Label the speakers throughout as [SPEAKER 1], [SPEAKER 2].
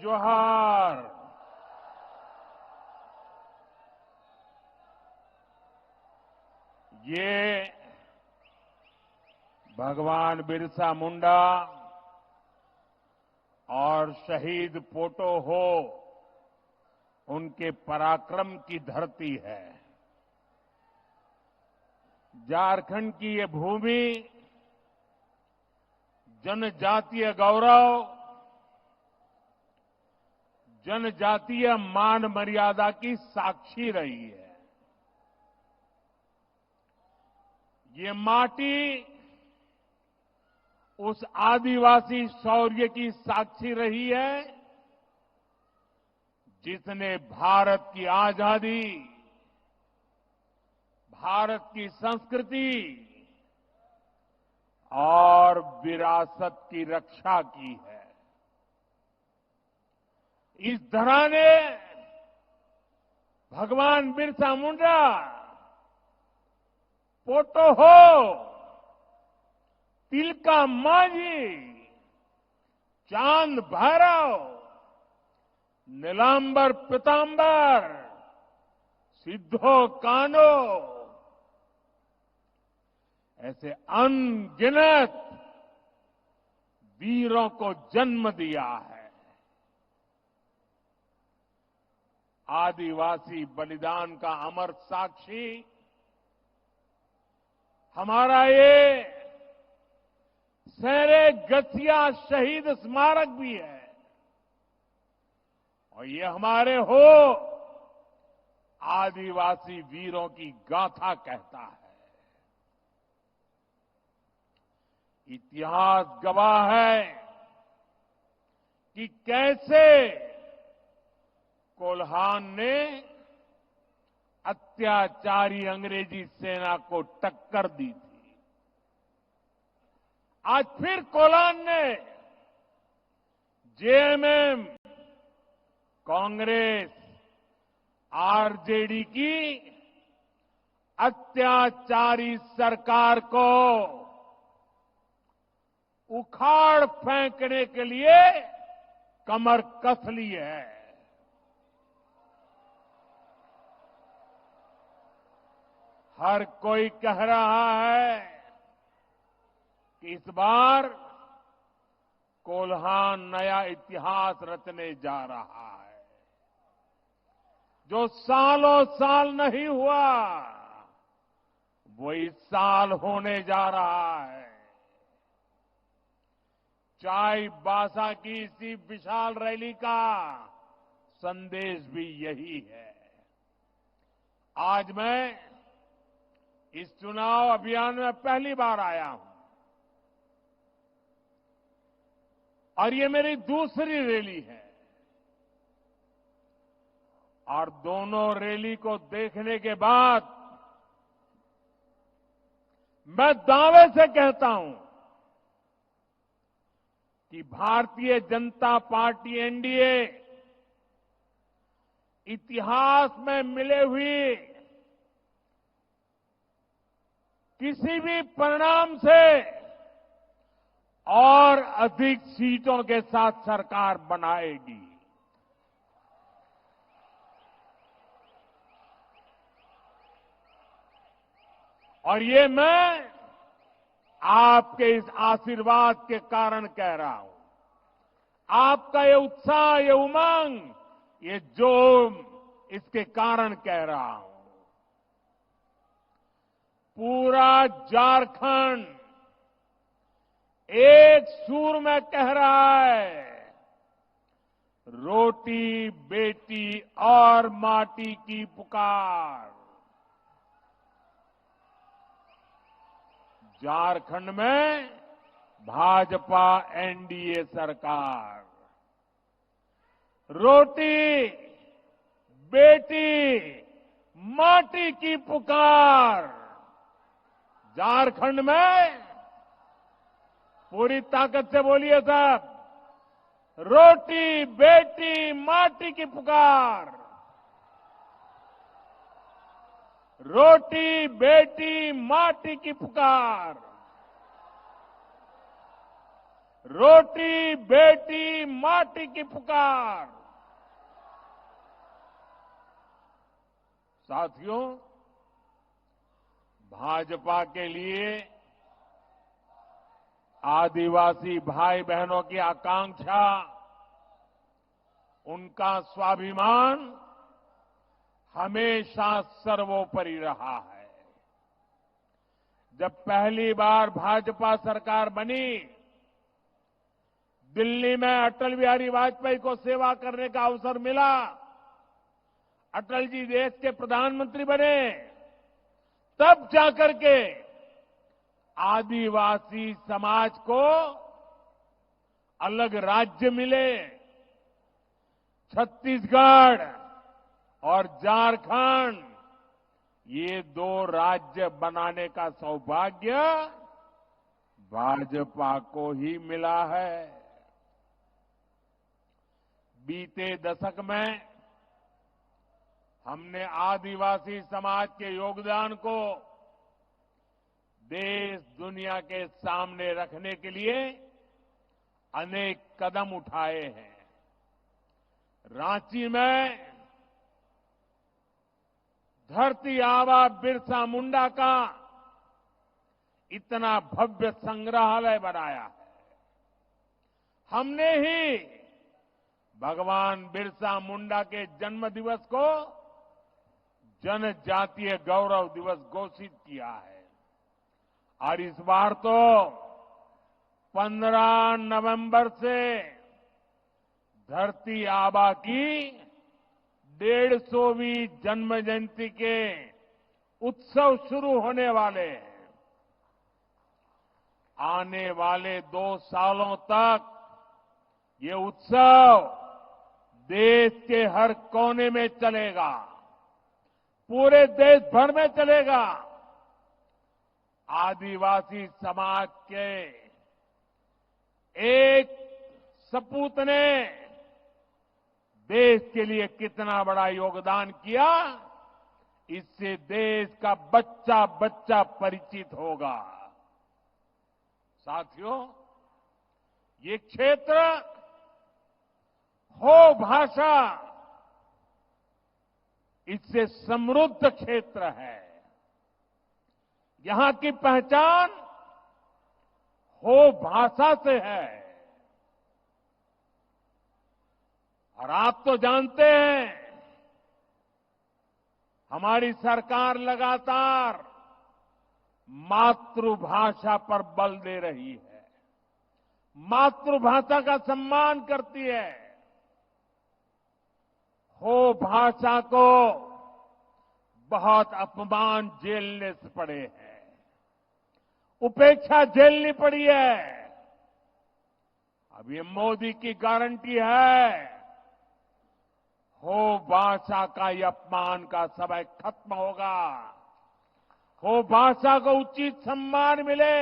[SPEAKER 1] जोहार। ये भगवान बिरसा मुंडा और शहीद पोटो हो उनके पराक्रम की धरती है। झारखंड की ये भूमि जनजातीय गौरव, जनजातीय मान मर्यादा की साक्षी रही है। ये माटी उस आदिवासी शौर्य की साक्षी रही है जिसने भारत की आजादी, भारत की संस्कृति और विरासत की रक्षा की है। इस धरा ने भगवान बिरसा मुंडा, पोटो हो, तिलका मांझी, चांद भैरव, नीलांबर पीतांबर, सिद्धो कान्हो ऐसे अनगिनत वीरों को जन्म दिया है। आदिवासी बलिदान का अमर साक्षी हमारा ये शेरे गठिया शहीद स्मारक भी है और ये हमारे हो आदिवासी वीरों की गाथा कहता है। इतिहास गवाह है कि कैसे कोल्हान ने अत्याचारी अंग्रेजी सेना को टक्कर दी थी। आज फिर कोल्हान ने जेएमएम, कांग्रेस, आरजेडी की अत्याचारी सरकार को उखाड़ फेंकने के लिए कमर कस ली है। हर कोई कह रहा है कि इस बार कोल्हान नया इतिहास रचने जा रहा है। जो सालों साल नहीं हुआ वो इस साल होने जा रहा है। चाईबासा की इसी विशाल रैली का संदेश भी यही है। आज मैं इस चुनाव अभियान में पहली बार आया हूं और ये मेरी दूसरी रैली है और दोनों रैली को देखने के बाद मैं दावे से कहता हूं कि भारतीय जनता पार्टी एनडीए इतिहास में मिले हुए किसी भी परिणाम से और अधिक सीटों के साथ सरकार बनाएगी। और ये मैं आपके इस आशीर्वाद के कारण कह रहा हूं। आपका ये उत्साह, ये उमंग, ये जोम, इसके कारण कह रहा हूं। पूरा झारखंड एक सुर में कह रहा है, रोटी बेटी और माटी की पुकार। झारखंड में भाजपा एनडीए सरकार, रोटी बेटी माटी की पुकार। झारखंड में पूरी ताकत से बोलिए सब, रोटी बेटी माटी की पुकार। रोटी बेटी माटी की पुकार। रोटी बेटी माटी की पुकार। साथियों, भाजपा के लिए आदिवासी भाई बहनों की आकांक्षा, उनका स्वाभिमान हमेशा सर्वोपरि रहा है। जब पहली बार भाजपा सरकार बनी, दिल्ली में अटल बिहारी वाजपेयी को सेवा करने का अवसर मिला। अटल जी देश के प्रधानमंत्री बने, तब जाकर के आदिवासी समाज को अलग राज्य मिले। छत्तीसगढ़ और झारखंड, ये दो राज्य बनाने का सौभाग्य भाजपा को ही मिला है। बीते दशक में हमने आदिवासी समाज के योगदान को देश दुनिया के सामने रखने के लिए अनेक कदम उठाए हैं। रांची में धरती आबा बिरसा मुंडा का इतना भव्य संग्रहालय बनाया है। हमने ही भगवान बिरसा मुंडा के जन्म दिवस को जनजातीय गौरव दिवस घोषित किया है। और इस बार तो 15 नवंबर से धरती आबा की 150वीं जन्म जयंती के उत्सव शुरू होने वाले हैं। आने वाले 2 सालों तक ये उत्सव देश के हर कोने में चलेगा, पूरे देश भर में चलेगा। आदिवासी समाज के एक सपूत ने देश के लिए कितना बड़ा योगदान किया, इससे देश का बच्चा बच्चा परिचित होगा। साथियों, ये क्षेत्र हो भाषा, इससे समृद्ध क्षेत्र है। यहां की पहचान हो भाषा से है। और आप तो जानते हैं, हमारी सरकार लगातार मातृभाषा पर बल दे रही है, मातृभाषा का सम्मान करती है। हो भाषा को बहुत अपमान झेलने से पड़े हैं, उपेक्षा झेलनी पड़ी है। अब ये मोदी की गारंटी है, हो भाषा का ये अपमान का समय खत्म होगा, हो भाषा को उचित सम्मान मिले,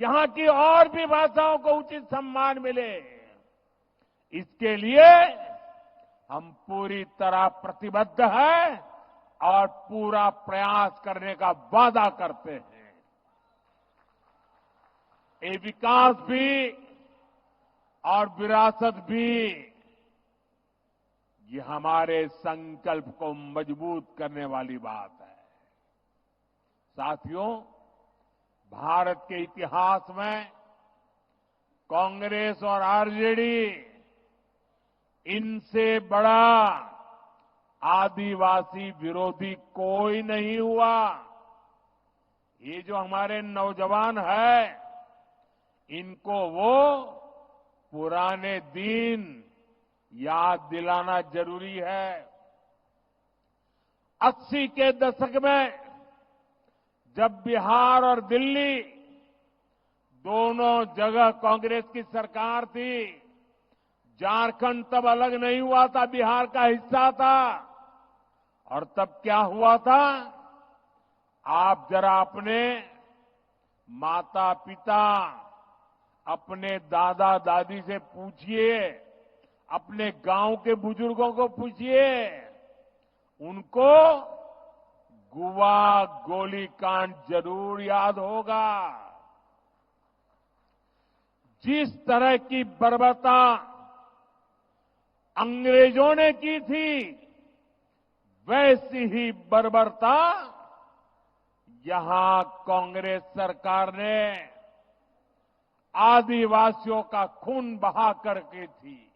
[SPEAKER 1] यहां की और भी भाषाओं को उचित सम्मान मिले। इसके लिए हम पूरी तरह प्रतिबद्ध हैं और पूरा प्रयास करने का वादा करते हैं। ये विकास भी और विरासत भी, ये हमारे संकल्प को मजबूत करने वाली बात है। साथियों, भारत के इतिहास में कांग्रेस और आरजेडी, इनसे बड़ा आदिवासी विरोधी कोई नहीं हुआ। ये जो हमारे नौजवान हैं, इनको वो पुराने दिन याद दिलाना जरूरी है। 80 के दशक में जब बिहार और दिल्ली दोनों जगह कांग्रेस की सरकार थी, झारखंड तब अलग नहीं हुआ था, बिहार का हिस्सा था। और तब क्या हुआ था, आप जरा अपने माता पिता, अपने दादा दादी से पूछिए, अपने गांव के बुजुर्गों को पूछिए, उनको गुवा गोलीकांड जरूर याद होगा। जिस तरह की बर्बरता अंग्रेजों ने की थी, वैसी ही बर्बरता यहां कांग्रेस सरकार ने आदिवासियों का खून बहा करके थी।